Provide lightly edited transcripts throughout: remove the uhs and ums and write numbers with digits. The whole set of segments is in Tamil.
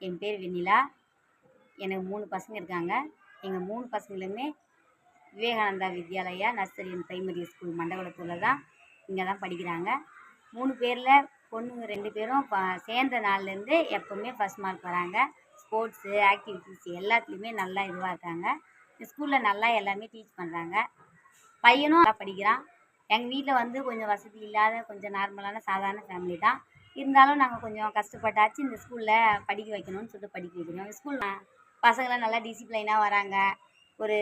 என் பேர் வெண்ணிலா. எனக்கு 3 பசங்க இருக்காங்க. எங்கள் 3 பசங்களுமே Vivekananda Vidyalaya nursery and primary school மண்டபத்தில் தான் இங்கே தான் படிக்கிறாங்க. 3 பேரில் பொண்ணுங்க 2 பேரும் சேர்ந்த நாள்லேருந்து எப்போவுமே ஃபஸ்ட் மார்க் வராங்க. ஸ்போர்ட்ஸு, ஆக்டிவிட்டீஸ் எல்லாத்துலேயுமே நல்லா இதுவாக இருக்காங்க. ஸ்கூலில் நல்லா எல்லாமே டீச் பண்ணுறாங்க. பையனும் நல்லா படிக்கிறான். எங்கள் வீட்டில் வந்து கொஞ்சம் வசதி இல்லாத கொஞ்சம் நார்மலான சாதாரண ஃபேமிலி தான். இருந்தாலும் நாங்கள் கொஞ்சம் கஷ்டப்பட்டாச்சு இந்த ஸ்கூலில் படிக்க வைக்கணும்னு சொல்லிட்டு படிக்க வைக்கிறோம். ஸ்கூல் பசங்களாம் நல்லா டிசிப்ளைனாக வராங்க. ஒரு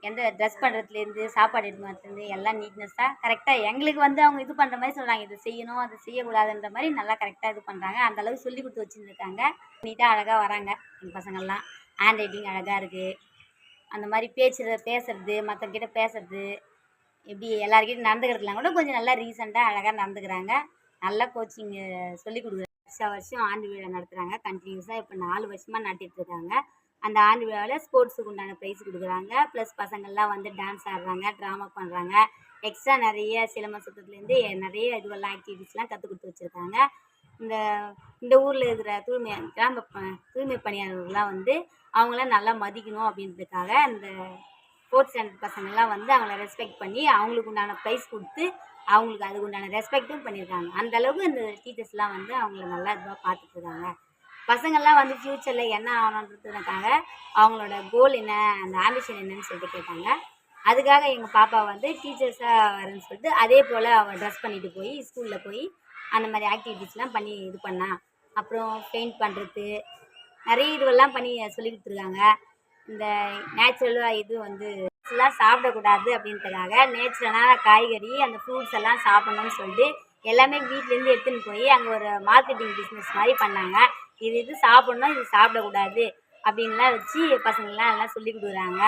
எந்த ட்ரெஸ் பண்ணுறதுலேருந்து சாப்பாடு எடுத்து வரத்துலேருந்து எல்லாம் நீட்னஸ்ஸாக கரெக்டாக எங்களுக்கு வந்து அவங்க இது பண்ணுற மாதிரி சொல்கிறாங்க. இது செய்யணும் அது செய்யக்கூடாதுன்ற மாதிரி நல்லா கரெக்டாக இது பண்ணுறாங்க. அந்தளவுக்கு சொல்லி கொடுத்து வச்சுருந்துருக்காங்க. நீட்டாக அழகாக வராங்க எங்கள் பசங்கள்லாம். ஹேண்ட் ரைட்டிங் அழகாக இருக்குது. அந்த மாதிரி பேசுகிறது மற்றவங்கிட்ட பேசுறது எப்படி எல்லாருக்கிட்டையும் நடந்துக்கிறதுலாம் கூட கொஞ்சம் நல்லா ரீசெண்டாக அழகாக நடந்துக்கிறாங்க. நல்லா கோச்சிங்கு சொல்லிக் கொடுக்குறாங்க. வருஷம் ஆண்டு விழா நடத்துகிறாங்க. கண்டினியூஸாக இப்போ 4 வருஷமாக நடத்திட்டுருக்காங்க. அந்த ஆண்டு விழாவில் ஸ்போர்ட்ஸுக்கு உண்டான ப்ரைஸ் கொடுக்குறாங்க. ப்ளஸ் பசங்கள்லாம் வந்து டான்ஸ் ஆடுறாங்க, ட்ராமா பண்ணுறாங்க. எக்ஸ்ட்ரா நிறைய சிலம்பம் சுற்றத்துலேருந்து நிறைய இதுவெல்லாம் ஆக்டிவிட்டீஸ்லாம் கற்றுக் கொடுத்து வச்சுருக்காங்க. இந்த ஊரில் இருக்கிற தூய்மை பணியாளர்கள்லாம் வந்து அவங்களாம் நல்லா மதிக்கணும் அப்படின்றதுக்காக அந்த 4th ஸ்டாண்டர்ட் பசங்கள்லாம் வந்து அவங்கள ரெஸ்பெக்ட் பண்ணி அவங்களுக்கு உண்டான ப்ரைஸ் கொடுத்து அவங்களுக்கு அதுக்கு உண்டான ரெஸ்பெக்ட்டும் பண்ணியிருக்காங்க. அந்தளவுக்கு இந்த டீச்சர்ஸ்லாம் வந்து அவங்கள நல்லா இதுவாக பார்த்துட்ருக்காங்க. பசங்கள்லாம் வந்து ஃப்யூச்சரில் என்ன ஆகணுன்றதுக்காக அவங்களோட கோல் என்ன, அந்த ஆம்பிஷன் என்னன்னு சொல்லிட்டு கேட்டாங்க. அதுக்காக எங்கள் பாப்பா வந்து டீச்சர்ஸாக வரேன்னு சொல்லிட்டு அதே போல் அவள் ட்ரெஸ் பண்ணிட்டு போய் ஸ்கூலில் போய் அந்த மாதிரி ஆக்டிவிட்டீஸ்லாம் பண்ணி இது பண்ணா. அப்புறம் பெயிண்ட் பண்ணுறது நிறைய இதுவெல்லாம் பண்ணி சொல்லி கொடுத்துருக்காங்க. இந்த நேச்சுரலாக இது வந்து எல்லாம் சாப்பிடக்கூடாது அப்படின்றதுக்காக நேச்சுரலான காய்கறி அந்த ஃப்ரூட்ஸ் எல்லாம் சாப்பிட்ணுன்னு சொல்லிட்டு எல்லாமே வீட்டிலேருந்து எடுத்துன்னு போய் அங்கே ஒரு மார்க்கெட்டிங் பிஸ்னஸ் மாதிரி பண்ணாங்க. இது சாப்பிட்ணும் இது சாப்பிடக்கூடாது அப்படின்லாம் வச்சு பசங்கள்லாம் எல்லாம் சொல்லி கொடுக்குறாங்க.